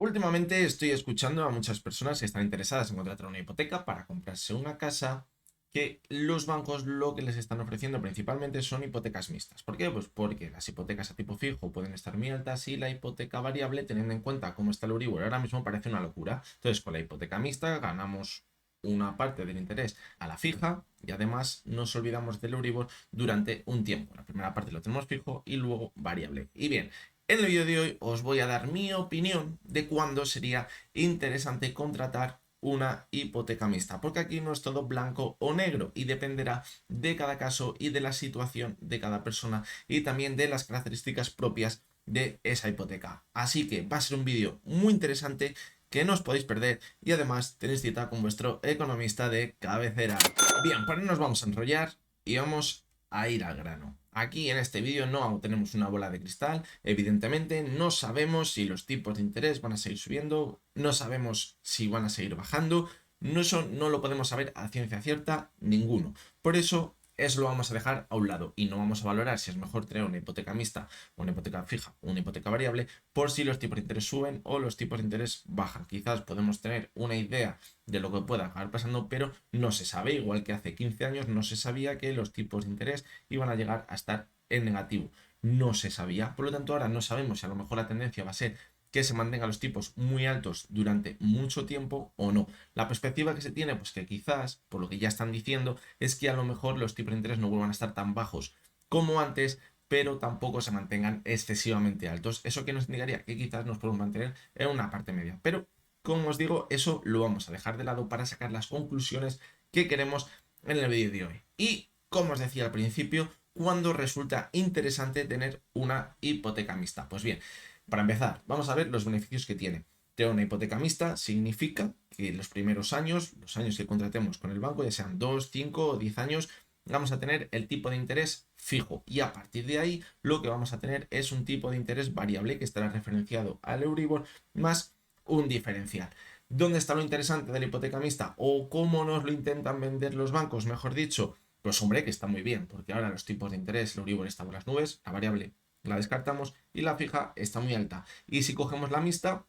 Últimamente estoy escuchando a muchas personas que están interesadas en contratar una hipoteca para comprarse una casa, que los bancos lo que les están ofreciendo principalmente son hipotecas mixtas. ¿Por qué? Pues porque las hipotecas a tipo fijo pueden estar muy altas y la hipoteca variable, teniendo en cuenta cómo está el Euribor ahora mismo, parece una locura. Entonces, con la hipoteca mixta ganamos una parte del interés a la fija y además nos olvidamos del Euribor durante un tiempo. La primera parte lo tenemos fijo y luego variable. Y bien, en el vídeo de hoy os voy a dar mi opinión de cuándo sería interesante contratar una hipoteca mixta, porque aquí no es todo blanco o negro y dependerá de cada caso y de la situación de cada persona y también de las características propias de esa hipoteca. Así que va a ser un vídeo muy interesante que no os podéis perder y además tenéis cita con vuestro economista de cabecera. Bien, pues no nos vamos a enrollar y vamos a ir al grano. Aquí en este vídeo no tenemos una bola de cristal, evidentemente no sabemos si los tipos de interés van a seguir subiendo, no sabemos si van a seguir bajando, eso no lo podemos saber a ciencia cierta ninguno. Por eso lo vamos a dejar a un lado y no vamos a valorar si es mejor tener una hipoteca mixta, una hipoteca fija o una hipoteca variable por si los tipos de interés suben o los tipos de interés bajan. Quizás podemos tener una idea de lo que pueda acabar pasando, pero no se sabe, igual que hace 15 años no se sabía que los tipos de interés iban a llegar a estar en negativo. No se sabía, por lo tanto ahora no sabemos si a lo mejor la tendencia va a ser que se mantengan los tipos muy altos durante mucho tiempo o no. La perspectiva que se tiene, pues que quizás, por lo que ya están diciendo, es que a lo mejor los tipos de interés no vuelvan a estar tan bajos como antes, pero tampoco se mantengan excesivamente altos. Eso que nos indicaría que quizás nos podemos mantener en una parte media. Pero, como os digo, eso lo vamos a dejar de lado para sacar las conclusiones que queremos en el vídeo de hoy. Y, como os decía al principio, ¿cuándo resulta interesante tener una hipoteca mixta? Pues bien, para empezar, vamos a ver los beneficios que tiene. Tener una hipoteca mixta significa que los primeros años, los años que contratemos con el banco, ya sean 2, 5 o 10 años, vamos a tener el tipo de interés fijo y a partir de ahí lo que vamos a tener es un tipo de interés variable que estará referenciado al Euribor más un diferencial. ¿Dónde está lo interesante de la hipoteca mixta? ¿O cómo nos lo intentan vender los bancos, mejor dicho? Pues hombre, que está muy bien, porque ahora los tipos de interés, el Euribor está por las nubes, la variable la descartamos y la fija está muy alta. Y si cogemos la mixta,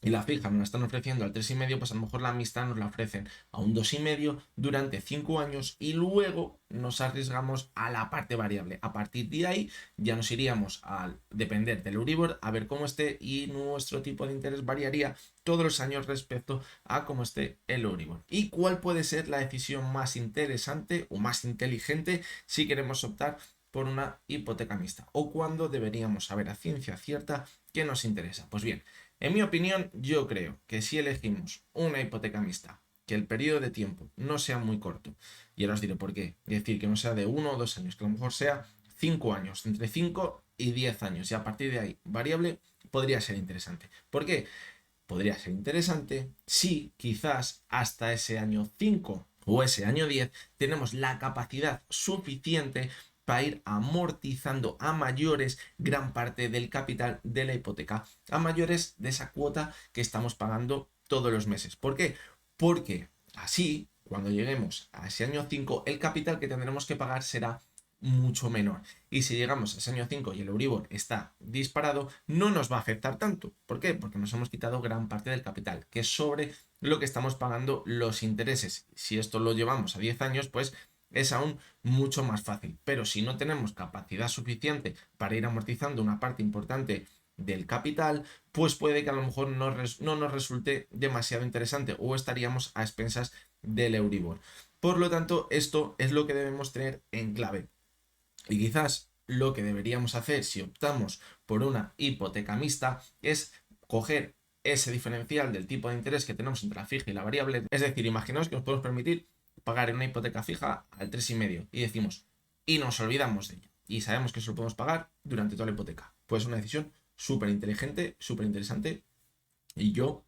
y la fija nos la están ofreciendo al 3,5, pues a lo mejor la amistad nos la ofrecen a un 2,5 durante 5 años y luego nos arriesgamos a la parte variable. A partir de ahí ya nos iríamos a depender del Euribor, a ver cómo esté y nuestro tipo de interés variaría todos los años respecto a cómo esté el Euribor. ¿Y cuál puede ser la decisión más interesante o más inteligente si queremos optar por una hipoteca mixta? ¿O cuándo deberíamos saber a ciencia cierta qué nos interesa? Pues bien, en mi opinión, yo creo que si elegimos una hipoteca mixta, que el periodo de tiempo no sea muy corto, y ahora os diré por qué, es decir, que no sea de 1 o 2 años, que a lo mejor sea 5 años, entre 5 y 10 años, y a partir de ahí variable, podría ser interesante. ¿Por qué? Podría ser interesante si quizás hasta ese año 5 o ese año 10 tenemos la capacidad suficiente para ir amortizando a mayores gran parte del capital de la hipoteca, a mayores de esa cuota que estamos pagando todos los meses. ¿Por qué? Porque así, cuando lleguemos a ese año 5 el capital que tendremos que pagar será mucho menor. Y si llegamos a ese año 5 y el Euribor está disparado, no nos va a afectar tanto. ¿Por qué? Porque nos hemos quitado gran parte del capital, que es sobre lo que estamos pagando los intereses. Si esto lo llevamos a 10 años, pues es aún mucho más fácil. Pero si no tenemos capacidad suficiente para ir amortizando una parte importante del capital, pues puede que a lo mejor no nos resulte demasiado interesante o estaríamos a expensas del Euribor. Por lo tanto, esto es lo que debemos tener en clave. Y quizás lo que deberíamos hacer si optamos por una hipoteca mixta es coger ese diferencial del tipo de interés que tenemos entre la fija y la variable. Es decir, imaginaos que nos podemos permitir pagar en una hipoteca fija al 3,5 y decimos, y nos olvidamos de ella. Y sabemos que eso lo podemos pagar durante toda la hipoteca. Pues una decisión súper inteligente, súper interesante. Y yo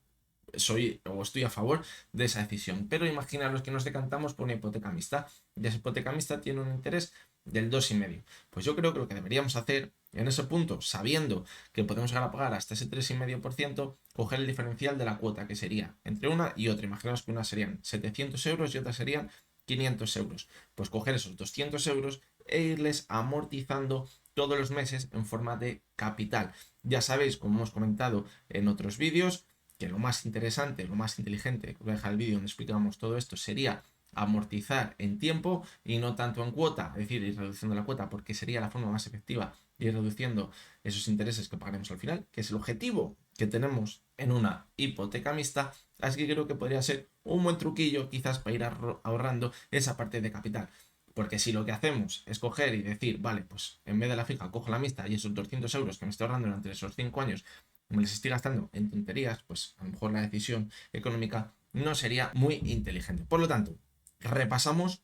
soy o estoy a favor de esa decisión. Pero imaginaros que nos decantamos por una hipoteca mixta. Y esa hipoteca mixta tiene un interés del 2,5. Pues yo creo que lo que deberíamos hacer en ese punto, sabiendo que podemos llegar a pagar hasta ese 3,5%, coger el diferencial de la cuota, que sería entre una y otra. Imaginaos que una serían 700 euros y otra serían 500 euros. Pues coger esos 200 euros e irles amortizando todos los meses en forma de capital. Ya sabéis, como hemos comentado en otros vídeos, que lo más interesante, lo más inteligente, voy a dejar el vídeo donde explicamos todo esto, sería amortizar en tiempo y no tanto en cuota, es decir, ir reduciendo la cuota, porque sería la forma más efectiva de ir reduciendo esos intereses que pagaremos al final, que es el objetivo que tenemos en una hipoteca mixta. Así que creo que podría ser un buen truquillo quizás para ir ahorrando esa parte de capital. Porque si lo que hacemos es coger y decir, vale, pues en vez de la fija cojo la mixta y esos 200 euros que me estoy ahorrando durante esos 5 años me les estoy gastando en tonterías, pues a lo mejor la decisión económica no sería muy inteligente. Por lo tanto, repasamos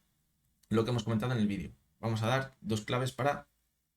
lo que hemos comentado en el vídeo. Vamos a dar 2 claves para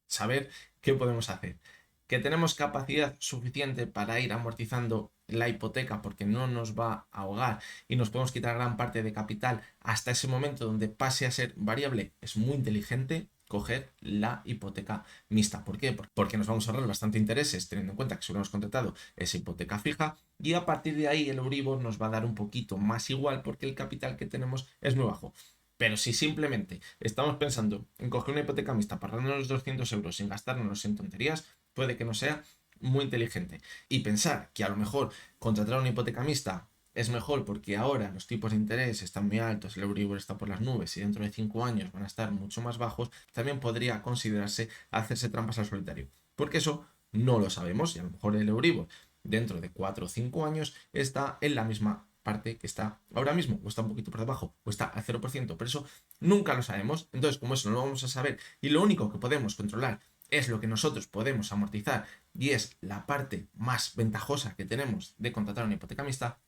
saber qué podemos hacer. Que tenemos capacidad suficiente para ir amortizando la hipoteca porque no nos va a ahogar y nos podemos quitar gran parte de capital hasta ese momento donde pase a ser variable. Es muy inteligente coger la hipoteca mixta. ¿Por qué? Porque nos vamos a ahorrar bastante intereses teniendo en cuenta que solo hemos contratado esa hipoteca fija y a partir de ahí el Euribor nos va a dar un poquito más igual porque el capital que tenemos es muy bajo. Pero si simplemente estamos pensando en coger una hipoteca mixta para ahorrarnos los 200 euros sin gastárnoslos en tonterías, puede que no sea muy inteligente. Y pensar que a lo mejor contratar una hipoteca mixta es mejor porque ahora los tipos de interés están muy altos, el Euribor está por las nubes y dentro de 5 años van a estar mucho más bajos, también podría considerarse hacerse trampas al solitario. Porque eso no lo sabemos y a lo mejor el Euribor dentro de 4 o 5 años está en la misma parte que está ahora mismo, o está un poquito por debajo, o está al 0%, pero eso nunca lo sabemos. Entonces, como eso no lo vamos a saber y lo único que podemos controlar es lo que nosotros podemos amortizar y es la parte más ventajosa que tenemos de contratar una hipoteca mixta,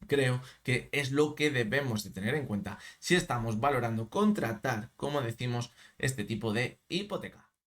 creo que es lo que debemos de tener en cuenta si estamos valorando contratar, como decimos, este tipo de hipoteca.